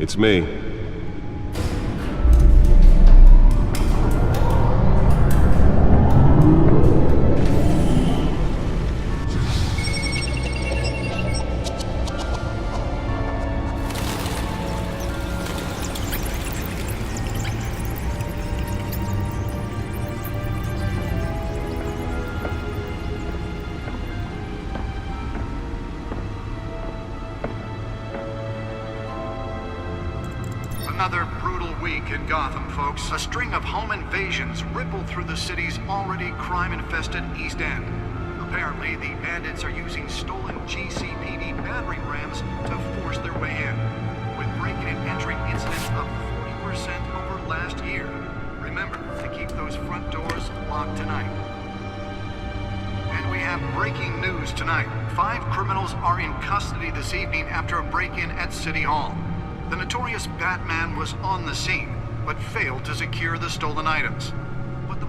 It's me. Another brutal week in Gotham, folks. A string of home invasions rippled through the city's already crime-infested East End. Apparently, the bandits are using stolen GCPD battering rams to force their way in, with breaking and entering incidents up 40% over last year. Remember to keep those front doors locked tonight. And we have breaking news tonight. 5 criminals are in custody this evening after a break-in at City Hall. The notorious Batman was on the scene, but failed to secure the stolen items.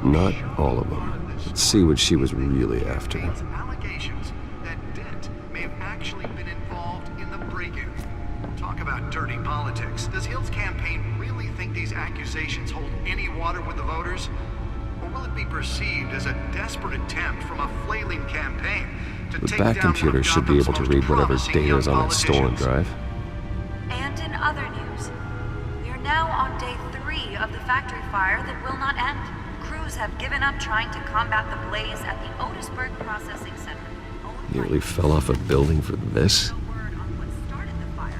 Not all of them. Let's see what she was really after. Allegations that Dent may have actually been involved in the break-in. Talk about dirty politics. Does Hill's campaign really think these accusations hold any water with the voters? Or will it be perceived as a desperate attempt from a flailing campaign to The take back down computer one of should be able to Gotham's read most whatever promising data young is on that stolen politicians? drive. And in other news, we are now on day 3 of the factory fire that will not end. Crews have given up trying to combat the blaze at the Otisburg Processing Center. Nearly fell off a building for this. No word on what started the fire.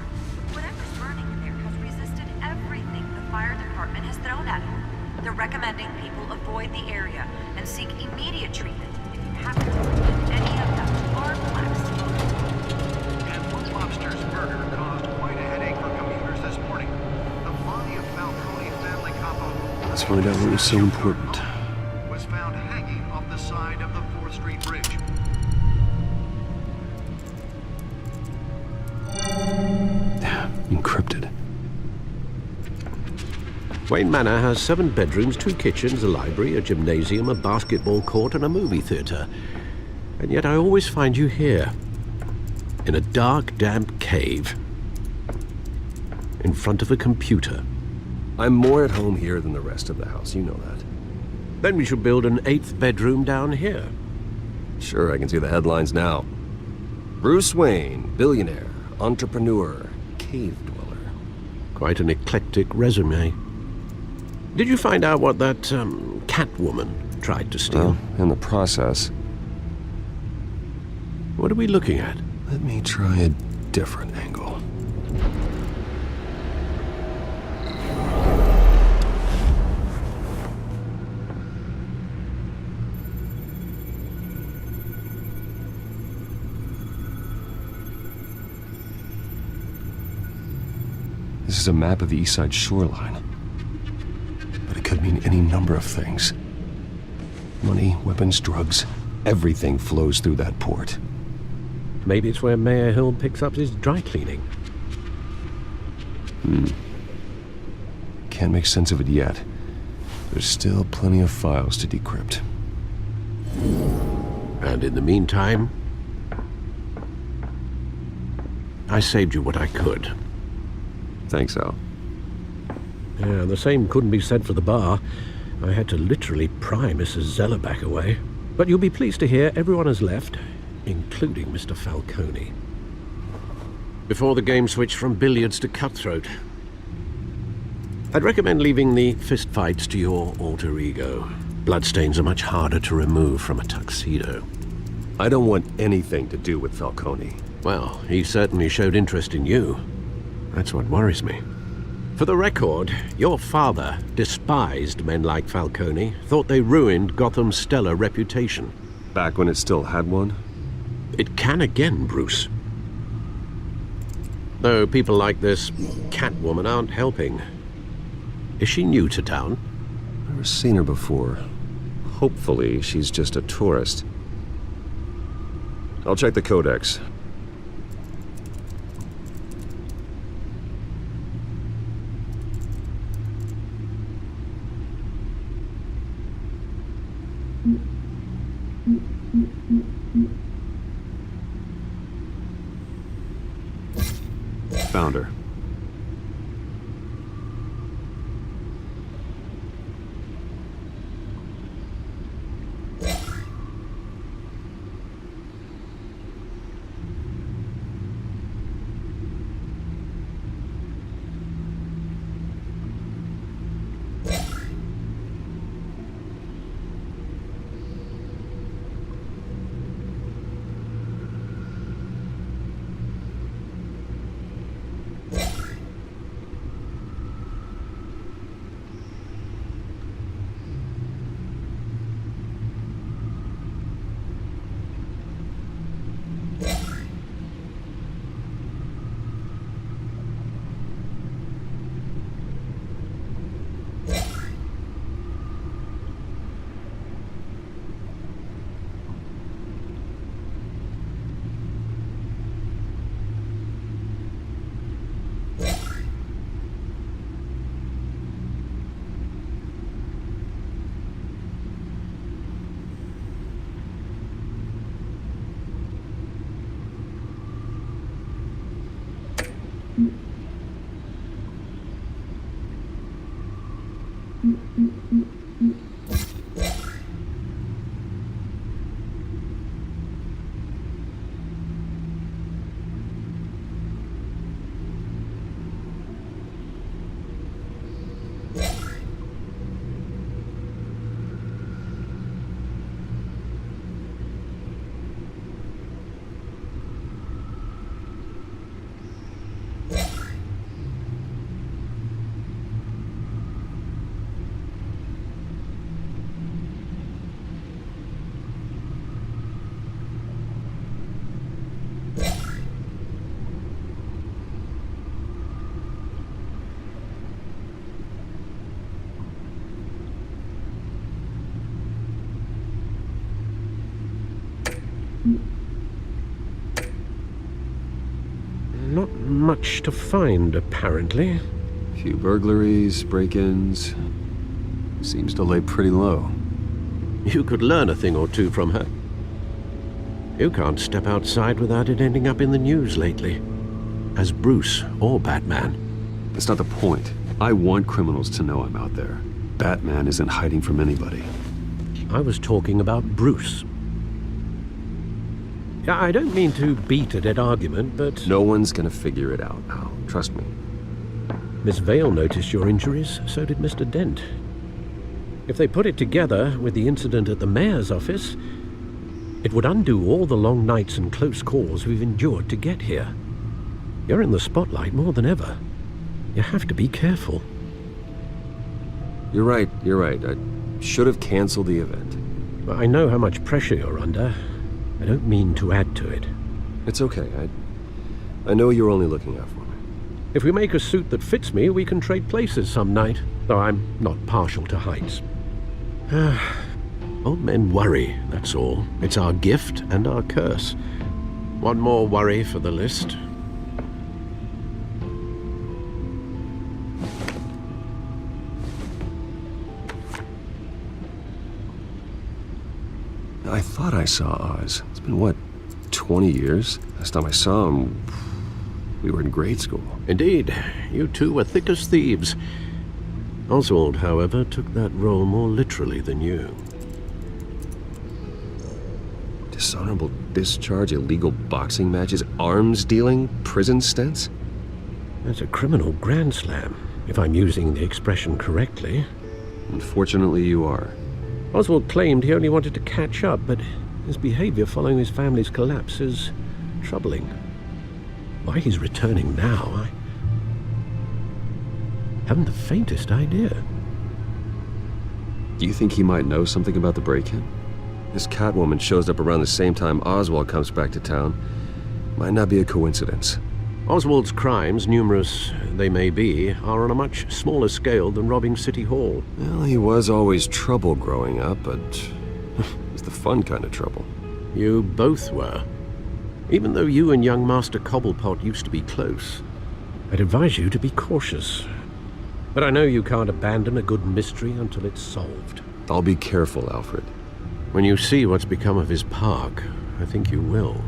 Whatever's burning in there has resisted everything the fire department has thrown at it. They're recommending people avoid the area and seek immediate treatment if you happen to have any of them are relaxed. And one lobster's murder caused quite a headache for commuters this morning. The body of Falcone family capo. Let's find out what was so important. Was found hanging off the side of the 4th Street Bridge. Encrypted. Wayne Manor has 7 bedrooms, 2 kitchens, a library, a gymnasium, a basketball court, and a movie theater. And yet I always find you here, in a dark, damp cave, in front of a computer. I'm more at home here than the rest of the house, you know that. Then we should build an 8th bedroom down here. Sure, I can see the headlines now. Bruce Wayne, billionaire, entrepreneur, cave dweller. Quite an eclectic resume. Did you find out what that, Catwoman tried to steal? Well, in the process. What are we looking at? Let me try a different angle. This is a map of the East Side shoreline. But it could mean any number of things. Money, weapons, drugs, everything flows through that port. Maybe it's where Mayor Hill picks up his dry cleaning. Can't make sense of it yet. There's still plenty of files to decrypt. And in the meantime, I saved you what I could. Thanks, Al. Yeah, the same couldn't be said for the bar. I had to literally pry Mrs. Zeller back away. But you'll be pleased to hear everyone has left, including Mr. Falcone. Before the game switched from billiards to cutthroat. I'd recommend leaving the fistfights to your alter ego. Bloodstains are much harder to remove from a tuxedo. I don't want anything to do with Falcone. Well, he certainly showed interest in you. That's what worries me. For the record, your father despised men like Falcone, thought they ruined Gotham's stellar reputation. Back when it still had one? It can again, Bruce. Though people like this Catwoman aren't helping. Is she new to town? Never seen her before. Hopefully, she's just a tourist. I'll check the codex. Found her. Not much to find, apparently. Few burglaries, break-ins. Seems to lay pretty low. You could learn a thing or two from her. You can't step outside without it ending up in the news lately. As Bruce or Batman. That's not the point. I want criminals to know I'm out there. Batman isn't hiding from anybody. I was talking about Bruce. I don't mean to beat a dead argument, but... No one's gonna figure it out, Al. Trust me. Miss Vale noticed your injuries, so did Mr. Dent. If they put it together with the incident at the mayor's office, it would undo all the long nights and close calls we've endured to get here. You're in the spotlight more than ever. You have to be careful. You're right. I should have canceled the event. I know how much pressure you're under. I don't mean to add to it. It's okay. I know you're only looking out for me. If we make a suit that fits me, we can trade places some night, though I'm not partial to heights. Old men worry, that's all. It's our gift and our curse. One more worry for the list. I thought I saw Oz. It's been, what, 20 years? Last time I saw him, we were in grade school. Indeed, you two were thick as thieves. Oswald, however, took that role more literally than you. Dishonorable discharge, illegal boxing matches, arms dealing, prison stints? That's a criminal grand slam, if I'm using the expression correctly. Unfortunately, you are. Oswald claimed he only wanted to catch up, but his behavior following his family's collapse is troubling. Why he's returning now, I haven't the faintest idea. Do you think he might know something about the break-in? This Catwoman shows up around the same time Oswald comes back to town. Might not be a coincidence. Oswald's crimes, numerous they may be, are on a much smaller scale than robbing City Hall. Well, he was always trouble growing up, but it's the fun kind of trouble. You both were. Even though you and young Master Cobblepot used to be close, I'd advise you to be cautious. But I know you can't abandon a good mystery until it's solved. I'll be careful, Alfred. When you see what's become of his park, I think you will.